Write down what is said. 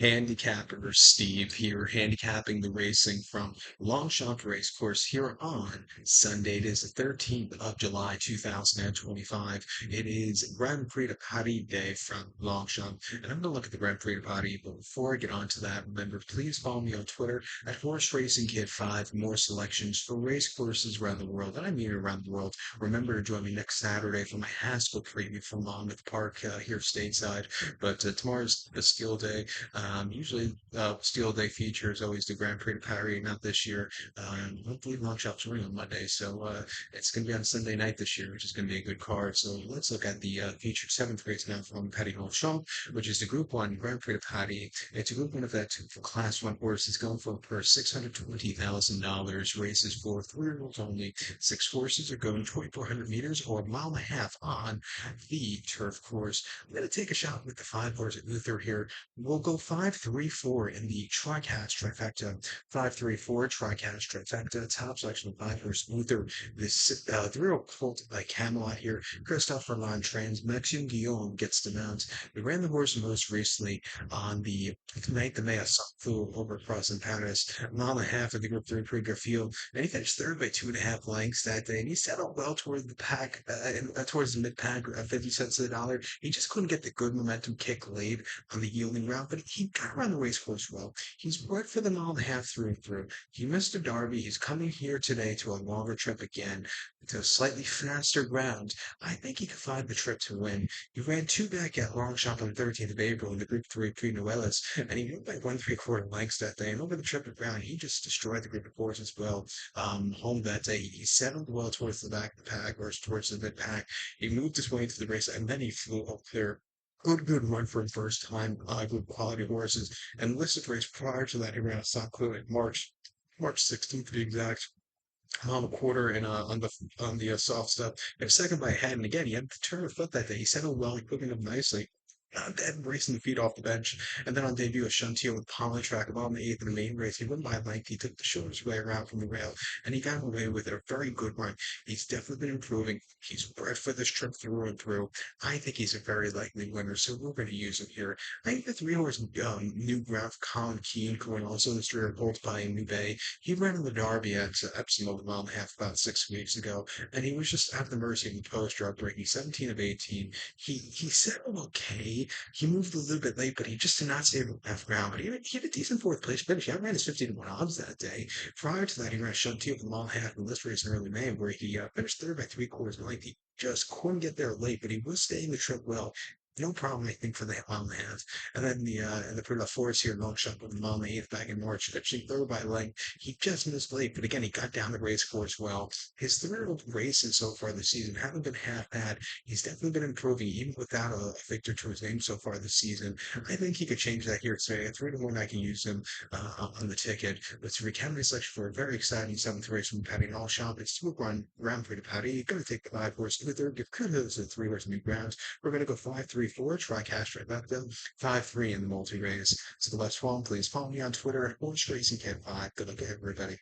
Handicapper Steve here, handicapping the racing from Longchamp Racecourse here on Sunday. It is the 13th of July, 2025. It is Grand Prix de Paris Day from Longchamp, and I'm going to look at the Grand Prix de Paris. But before I get on to that, remember, please follow me on Twitter at Horse Racing Kid 5 for more selections for race courses around the world, and I mean around the world. Remember to join me next Saturday for my Haskell preview from Monmouth Park here stateside. But tomorrow's the skill day. Usually, Steel Day features always the Grand Prix de Paris, not this year. Hopefully, Longchamp's running on Monday, so it's going to be on Sunday night this year, which is going to be a good card. So let's look at the featured seventh race now from Paris Longchamp, which is the Group 1 Grand Prix de Paris. It's a Group 1 event for Class 1 horses going for a purse $620,000. Races for 3-year-olds only. 6 horses are going 2,400 meters or a mile and a half on the turf course. I'm going to take a shot with the 5 horse at Luther here. We'll go 5-3-4 in the TriCast trifecta. 5-3-4 TriCast trifecta. Top selection of 5 horse Luther. This 3-year-old colt by Camelot here. Christopher Ron trans. Maxime Guillaume gets the mount. We ran the horse most recently on the 9th of May. I flew over across in Paris. A mile and a half of the Group 3 Prix Field. And he finished third by 2.5 lengths that day. And he settled well toward the pack, towards the mid pack, 50 cents to the dollar. He just couldn't get the good momentum kick late on the yielding route, but he got around the race course well. He's bred for the mile and a half through and through. He missed a Derby. He's coming here today to a longer trip again, to a slightly faster ground. I think he could find the trip to win. He ran 2 back at Longchamp on the 13th of April in the Group 3 Prix Noëlles, and he went by 1 3/4 lengths that day. And over the trip of ground, he just destroyed the group of horses well. Home that day, he settled well towards the back of the pack, or towards the mid pack. He moved his way into the race, and then he flew up there. Good run for a first time, good quality horses. And listed race prior to that, he ran a stock clue in March 16th to be exact. A quarter and on the soft stuff. And second by a head, and again he had to turn a foot that day. He settled well, he put it up nicely. Not dead racing the feet off the bench. And then on debut, a Shuntier with Polytrack about in the eighth in the main race. He won by a length. He took the shoulders way around from the rail, and he got away with it. A very good run. He's definitely been improving. He's bred for this trip through and through. I think he's a very likely winner, so we're going to use him here. I think the 3 horse new ground for Colin Keane going also the 3-year Bolt by New Bay. He ran in the Derby at Epsom over a mile and a half about 6 weeks ago, and he was just at the mercy of the post drug breaking 17 of 18. He settled okay. He moved a little bit late, but he just did not stay enough ground. But he had a decent fourth place finish. He ran his 50-1 odds that day. Prior to that, he ran a shunt with a mile and a half in this race in early May, where he finished third by 3/4 length. He just couldn't get there late, but he was staying the trip well. No problem, I think, for the mile and a half. And then the Prix de la Force here, Longchamp with the mile and a half back in March, finishing third by length. He just missed late, but again, he got down the race course well. His 3 races so far this season haven't been half bad. He's definitely been improving, even without a victor to his name so far this season. I think he could change that here today. At 3-1, I can use him on the ticket. But to recap my selection for a very exciting 7th race from Patty Longchamp, it's 2-1 Grand Prix de Patty. Going to take the 5 horse Luther, give kudos to the 3 horse new grounds. We're going to go 5-3-4, TriCast trifecta, 5-3 in the multi race. So the last one, please follow me on Twitter at Horse Racing Kid 5. Good luck, everybody.